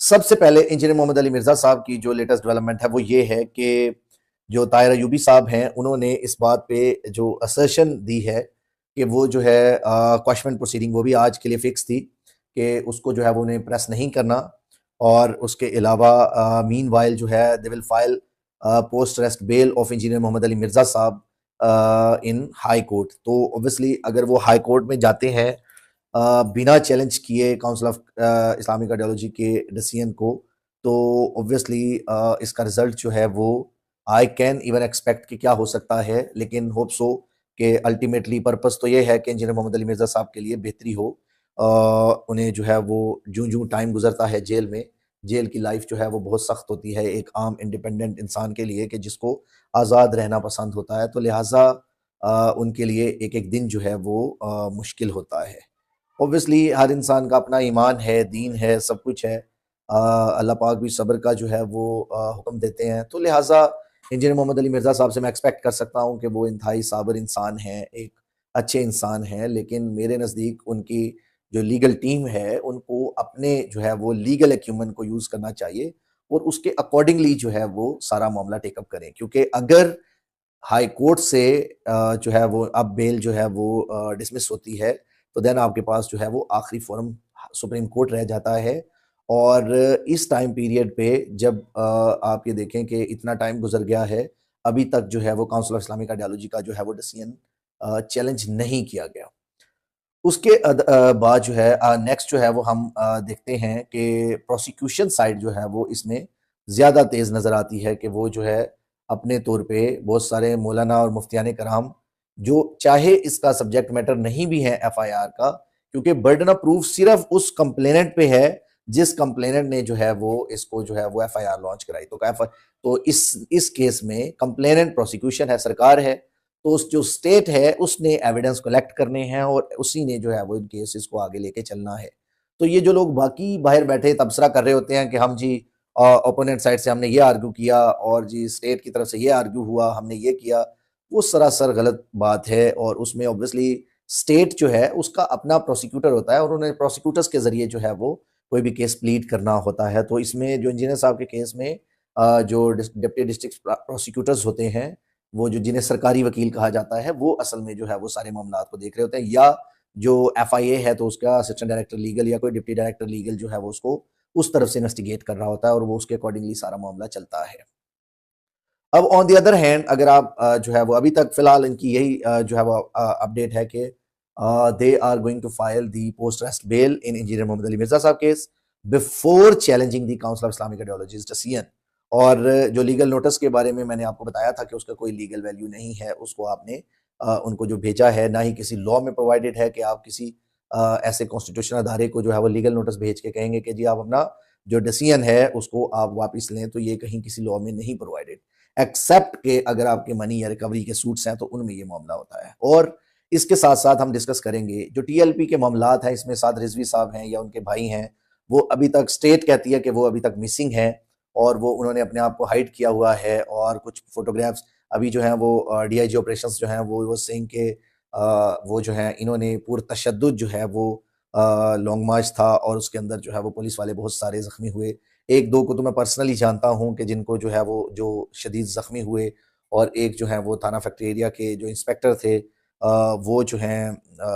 सबसे पहले इंजीनियर मोहम्मद अली मिर्जा साहब की जो लेटेस्ट डेवलपमेंट है वो ये है कि जो ताहिर अयूबी साहब हैं उन्होंने इस बात पे जो असर्शन दी है कि वो जो है क्वेश्चन प्रोसीडिंग वो भी आज के लिए फिक्स थी कि उसको जो है वो उन्हें प्रेस नहीं करना। और उसके अलावा मीन वाइल जो है they will file post arrest bail of engineer Mohammad Ali Mirza साहब इन हाई कोर्ट। तो ऑब्वियसली अगर वो हाई कोर्ट में जाते हैं बिना चैलेंज किए काउंसिल ऑफ इस्लामिक आइडियोलॉजी के डिसीजन को, तो ऑब्वियसली इसका रिजल्ट जो है वो आई कैन इवन एक्सपेक्ट कि क्या हो सकता है, लेकिन होप सो कि अल्टीमेटली पर्पस तो ये है कि इंजीनियर मोहम्मद अली मिर्जा साहब के लिए बेहतरी हो। उन्हें जो है वो जूं जूं टाइम गुजरता है जेल में, जेल की लाइफ जो है वो बहुत सख्त होती है एक आम इंडिपेंडेंट इंसान के लिए कि जिसको आज़ाद रहना पसंद होता है, तो लिहाजा उनके लिए एक एक दिन जो है वो मुश्किल होता है। ऑब्वियसली हर इंसान का अपना ईमान है, दीन है, सब कुछ है। अल्लाह पाक भी सब्र का जो है वो हुक्म देते हैं। तो लिहाजा इंजीनियर मोहम्मद अली मिर्ज़ा साहब से मैं एक्सपेक्ट कर सकता हूँ कि वो इंतहाई साबिर इंसान हैं, एक अच्छे इंसान हैं। लेकिन मेरे नज़दीक उनकी जो लीगल टीम है, उनको अपने जो है वो लीगल एक्यूमेंट को यूज़ करना चाहिए और उसके अकॉर्डिंगली जो है वो सारा मामला टेकअप करें। क्योंकि अगर हाई कोर्ट से जो है वो अब बेल जो है वो डिसमिस होती है, तो देन आपके पास जो है वो आखिरी फोरम सुप्रीम कोर्ट रह जाता है। और इस टाइम पीरियड पे जब आप ये देखें कि इतना टाइम गुजर गया है, अभी तक जो है वो काउंसिल ऑफ इस्लामिक आइडियोलॉजी का जो है वो डिसीजन चैलेंज नहीं किया गया। उसके बाद जो है नेक्स्ट जो है वो हम देखते हैं कि प्रोसिक्यूशन साइड जो है वो इसमें ज़्यादा तेज़ नज़र आती है कि वो जो है अपने तौर पे बहुत सारे मौलाना और मुफ्तियान कराम जो चाहे इसका सब्जेक्ट मैटर नहीं भी है एफआईआर का, क्योंकि बर्डन ऑफ प्रूफ सिर्फ उस कंप्लेनेंट पे है जिस कंप्लेनेंट ने जो है वो इसको जो है वो एफआईआर लॉन्च कराई। तो इस केस में कंप्लेनेंट प्रोसिक्यूशन है, सरकार है। तो उस जो स्टेट है उसने एविडेंस कलेक्ट करने हैं और उसी ने जो है वो इन केसेस को आगे लेके चलना है। तो ये जो लोग बाकी बाहर बैठे तबसरा कर रहे होते हैं कि हम जी ओपोनेंट साइड से हमने ये आर्ग्यू किया और जी स्टेट की तरफ से ये आर्ग्यू हुआ, हमने ये किया, वो सरासर गलत बात है। और उसमें ऑब्वियसली स्टेट जो है उसका अपना प्रोसिक्यूटर होता है और उन्हें प्रोसिक्यूटर्स के जरिए जो है वो कोई भी केस प्लीड करना होता है। तो इसमें जो इंजीनियर साहब के केस में जो डिप्टी डिस्ट्रिक्ट प्रोसिक्यूटर्स होते हैं, वो जो जिन्हें सरकारी वकील कहा जाता है, वो असल में जो है वो सारे मामलात को देख रहे होते हैं। या जो एफआईए है तो उसका असिस्टेंट डायरेक्टर लीगल या कोई डिप्टी डायरेक्टर लीगल जो है वो उसको उस तरफ से इन्वेस्टिगेट कर रहा होता है और वो उसके अकॉर्डिंगली सारा मामला चलता है। अब ऑन द अदर हैंड अगर आप जो है वो अभी तक फिलहाल इनकी यही जो है वो अपडेट है कि they are going to file the post arrest bail in engineer Mohammad Ali Mirza sahab case before challenging the council of Islamic ideologies decision. और जो लीगल नोटिस के बारे में मैंने आपको बताया था कि उसका कोई लीगल वैल्यू नहीं है, उसको आपने उनको जो भेजा है ना ही किसी लॉ में प्रोवाइडेड है कि आप किसी ऐसे कॉन्स्टिट्यूशनल अदारे को जो है वो लीगल नोटिस भेज के कहेंगे कि जी आप अपना जो डिसीजन है उसको आप वापस लें। तो ये कहीं किसी लॉ में नहीं प्रोवाइडेड, एक्सेप्ट के अगर आपके मनी या रिकवरी के सूट्स हैं तो उनमें ये मामला होता है। और इसके साथ साथ हम डिस्कस करेंगे जो टीएलपी के मामलात हैं, इसमें साद रिजवी साहब हैं या उनके भाई हैं, वो अभी तक स्टेट कहती है कि वो अभी तक मिसिंग हैं और वो उन्होंने अपने आप को हाइड किया हुआ है। और कुछ फोटोग्राफ्स अभी जो हैं वो डीआईजी ऑपरेशंस जो हैं वो सिंह के वो जो है इन्होंने पूरा तशद्दुद जो है वो लॉन्ग मार्च था और उसके अंदर जो है वो पुलिस वाले बहुत सारे जख्मी हुए। एक दो को तो मैं पर्सनली जानता हूँ कि जिनको जो है वो जो शदीद ज़ख्मी हुए। और एक जो है वो थाना फैक्ट्री एरिया के जो इंस्पेक्टर थे वो जो हैं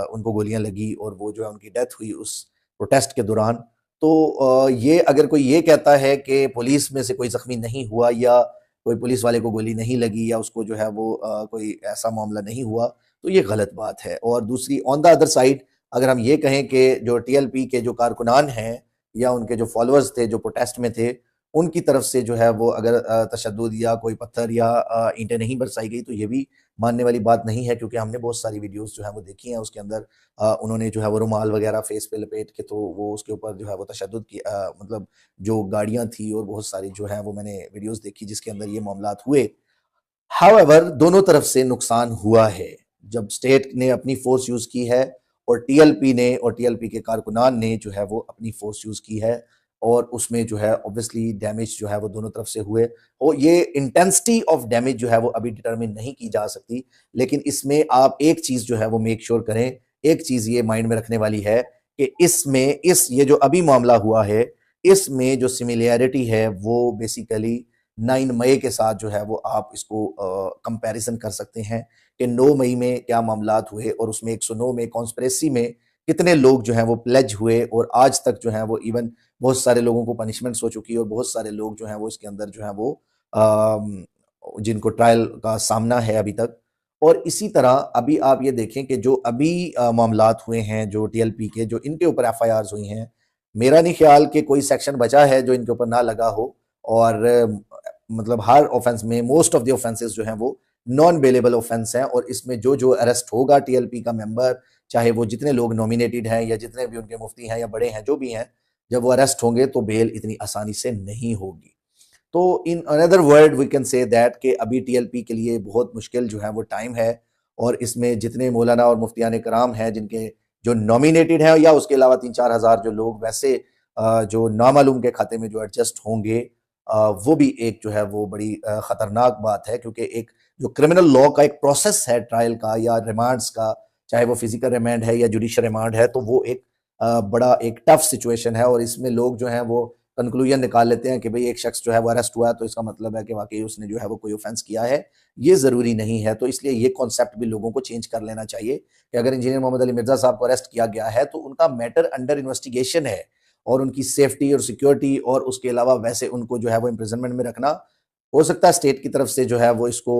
उनको गोलियां लगी और वो जो है उनकी डेथ हुई उस प्रोटेस्ट के दौरान। तो ये अगर कोई ये कहता है कि पुलिस में से कोई ज़ख्मी नहीं हुआ या कोई पुलिस वाले को गोली नहीं लगी या उसको जो है वो कोई ऐसा मामला नहीं हुआ, तो ये गलत बात है। और दूसरी ऑन द अदर साइड अगर हम ये कहें कि जो टीएलपी के जो कारकुनान हैं या उनके जो फॉलोअर्स थे जो प्रोटेस्ट में थे, उनकी तरफ से जो है वो अगर तशद्दुद या कोई पत्थर या ईंटें नहीं बरसाई गई, तो ये भी मानने वाली बात नहीं है। क्योंकि हमने बहुत सारी वीडियोस जो है वो देखी हैं, उसके अंदर उन्होंने जो है वो रुमाल वगैरह फेस पे लपेट के तो वो उसके ऊपर जो है वो तशद्दुद की मतलब जो गाड़ियां थी और बहुत सारी जो है वो मैंने वीडियोस देखी जिसके अंदर ये मामलात हुए। हाउएवर दोनों तरफ से नुकसान हुआ है। जब स्टेट ने अपनी फोर्स यूज की है और टीएलपी ने और टीएलपी के कारकुनान ने जो है वो अपनी फोर्स यूज की है, और उसमें जो है ऑब्वियसली डैमेज जो है वो दोनों तरफ से हुए। और ये इंटेंसिटी ऑफ डैमेज जो है वो अभी डिटरमिन नहीं की जा सकती। लेकिन इसमें आप एक चीज जो है वो मेक श्योर करें, एक चीज ये माइंड में रखने वाली है कि इसमें इस ये जो अभी मामला हुआ है इसमें जो सिमिलैरिटी है वो बेसिकली 9 मई के साथ जो है वो आप इसको कंपैरिजन कर सकते हैं कि 9 मई में क्या मामलात हुए और उसमें 109 में कॉन्स्पिरेसी में कितने लोग जो हैं वो प्लेज हुए, और आज तक जो है वो इवन बहुत सारे लोगों को पनिशमेंट्स हो चुकी है और बहुत सारे लोग जो हैं वो इसके अंदर जो है वो जिनको ट्रायल का सामना है अभी तक। और इसी तरह अभी आप ये देखें कि जो अभी मामलात हुए हैं जो टीएलपी के, जो इनके ऊपर एफआईआर्स हुई हैं, मेरा नहीं ख्याल कि कोई सेक्शन बचा है जो इनके ऊपर ना लगा हो। और मतलब हर ऑफेंस में मोस्ट ऑफ द ऑफेंसेस जो हैं वो नॉन बेलेबल ऑफेंस हैं, और इसमें जो जो अरेस्ट होगा टीएलपी का मेंबर, चाहे वो जितने लोग नॉमिनेटेड हैं या जितने भी उनके मुफ्ती हैं या बड़े हैं जो भी हैं, जब वो अरेस्ट होंगे तो बेल इतनी आसानी से नहीं होगी। तो in another word we can say that कि अभी टीएलपी के लिए बहुत मुश्किल जो है वो टाइम है, और इसमें जितने मौलाना और मुफ्तियान कराम हैं जिनके जो नॉमिनेटेड हैं, या उसके अलावा 3-4 हज़ार जो लोग वैसे जो नामालूम के खाते में जो एडजस्ट होंगे, वो भी एक जो है वो बड़ी ख़तरनाक बात है, क्योंकि एक जो क्रिमिनल लॉ का एक प्रोसेस है ट्रायल का या रिमांड्स का, चाहे वो फिजिकल रिमांड है या जुडिशियल रिमांड है, तो वो एक बड़ा एक टफ सिचुएशन है। और इसमें लोग जो हैं वो कंक्लूजन निकाल लेते हैं कि भाई एक शख्स जो है वो अरेस्ट हुआ है तो इसका मतलब है कि वाकई उसने जो है वो कोई ऑफेंस किया है। ये ज़रूरी नहीं है। तो इसलिए ये कॉन्सेप्ट भी लोगों को चेंज कर लेना चाहिए कि अगर इंजीनियर मोहम्मद अली मिर्ज़ा साहब को अरेस्ट किया गया है तो उनका मैटर अंडर इन्वेस्टिगेशन है, और उनकी सेफ्टी और सिक्योरिटी और उसके अलावा वैसे उनको जो है वो इम्प्रिजनमेंट में रखना, हो सकता है स्टेट की तरफ से जो है वो इसको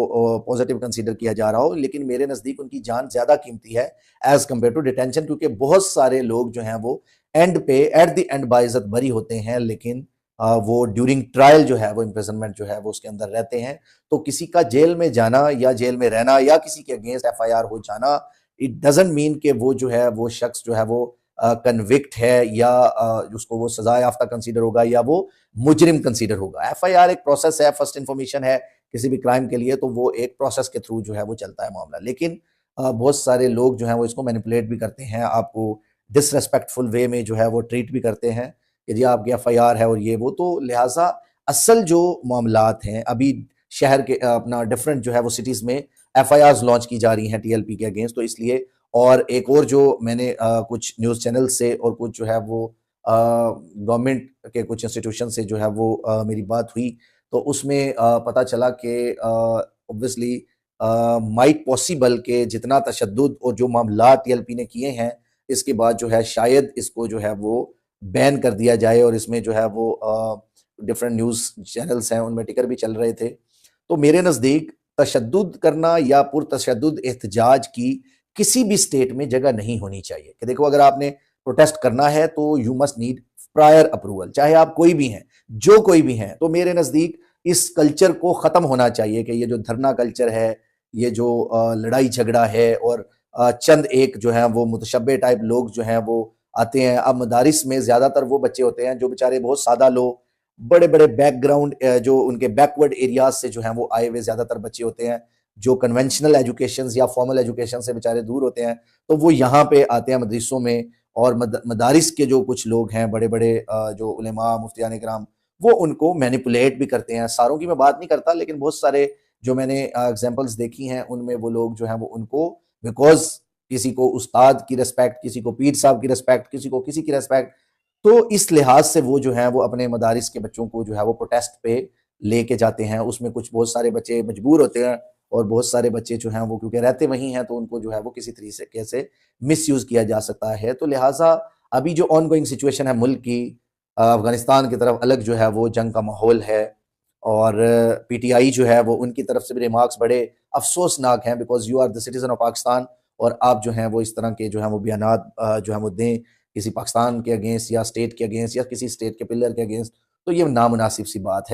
पॉजिटिव कंसीडर किया जा रहा हो, लेकिन मेरे नज़दीक उनकी जान ज़्यादा कीमती है एज़ कम्पेयर टू डिटेंशन, क्योंकि बहुत सारे लोग जो हैं वो एंड पे एट द एंड बाइज़्ज़त बरी होते हैं, लेकिन वो ड्यूरिंग ट्रायल जो है वो इम्प्रिजनमेंट जो है वो उसके अंदर रहते हैं। तो किसी का जेल में जाना या जेल में रहना या किसी के अगेंस्ट एफआईआर हो जाना, इट डजंट मीन कि वो जो है वो शख्स जो है वो कन्विक्ट है या उसको वो सजा याफ्ता कंसीडर होगा या वो मुजरिम कंसीडर होगा। एफआईआर एक प्रोसेस है, फर्स्ट इन्फॉर्मेशन है किसी भी क्राइम के लिए, तो वो एक प्रोसेस के थ्रू जो है वो चलता है मामला। लेकिन बहुत सारे लोग जो हैं वो इसको मैनिपुलेट भी करते हैं, आपको डिसरेस्पेक्टफुल वे में जो है वो ट्रीट भी करते हैं कि जी आपकी एफआईआर है और ये वो। तो लिहाजा असल जो मामलात हैं अभी शहर के अपना डिफरेंट जो है वो सिटीज़ में एफआईआर्स लॉन्च की जा रही हैं टीएलपी के अगेंस्ट। तो इसलिए और एक और जो मैंने कुछ न्यूज़ चैनल से और कुछ जो है वो गवर्नमेंट के कुछ इंस्टीट्यूशन से जो है वो मेरी बात हुई, तो उसमें पता चला कि ऑब्वियसली माइट पॉसिबल के जितना तशद्दुद और जो मामला टीएलपी ने किए हैं, इसके बाद जो है शायद इसको जो है वो बैन कर दिया जाए, और इसमें जो है वो डिफरेंट न्यूज़ चैनल्स हैं उनमें टिकर भी चल रहे थे। तो मेरे नज़दीक तशद्दुद करना या पुरतशद्दुद एहतजाज की किसी भी स्टेट में जगह नहीं होनी चाहिए। कि देखो अगर आपने प्रोटेस्ट करना है तो you must need prior approval, चाहे आप कोई भी हैं, जो कोई भी हैं। तो मेरे नज़दीक इस कल्चर को ख़त्म होना चाहिए कि ये जो धरना कल्चर है, ये जो लड़ाई झगड़ा है, और चंद एक जो है वो मुतशब्बे टाइप लोग जो हैं वो आते हैं। अब मदारिस में ज़्यादातर वो बच्चे होते हैं जो बेचारे बहुत सादा लोग, बड़े-बड़े बैकग्राउंड जो उनके बैकवर्ड एरियाज़ से जो हैं वो आए हुए ज़्यादातर बच्चे होते हैं, जो कन्वेंशनल एजुकेशन या फॉर्मल एजुकेशन से बेचारे दूर होते हैं। तो वो यहाँ पे आते हैं मदरसों में, और मदारिस के जो कुछ लोग हैं बड़े-बड़े जो उलेमा, मुफ्तियान किराम, वो उनको मैनिपुलेट भी करते हैं। सारों की मैं बात नहीं करता, लेकिन बहुत सारे जो मैंने एग्ज़ाम्पल्स देखी हैं उनमें वो लोग जो हैं वो उनको बिकॉज़ किसी को उस्ताद की रिस्पेक्ट, किसी को पीर साहब की रिस्पेक्ट, किसी को किसी की रिस्पेक्ट, तो इस लिहाज से वो जो है वो अपने मदारिस के बच्चों को जो है वो प्रोटेस्ट पे लेके जाते हैं। उसमें कुछ बहुत सारे बच्चे मजबूर होते हैं, और बहुत सारे बच्चे जो हैं वो क्योंकि रहते वहीं हैं तो उनको जो है वो किसी तरीके से मिसयूज़ किया जा सकता है। तो लिहाजा अभी जो ऑनगोइंग सिचुएशन है मुल्क की, अफ़गानिस्तान की तरफ अलग जो है वो जंग का माहौल है, और पीटीआई जो है वो उनकी तरफ से भी रिमार्क्स बड़े अफ़सोसनाक हैं, because you are the citizen of Pakistan, और आप जो हैं वो इस तरह के जो हैं वो बयानात जो हैं वो दें किसी पाकिस्तान के अगेंस्ट या स्टेट के अगेंस्ट या किसी स्टेट के पिलर के अगेंस्ट, तो ये नामुनासिब सी बात है।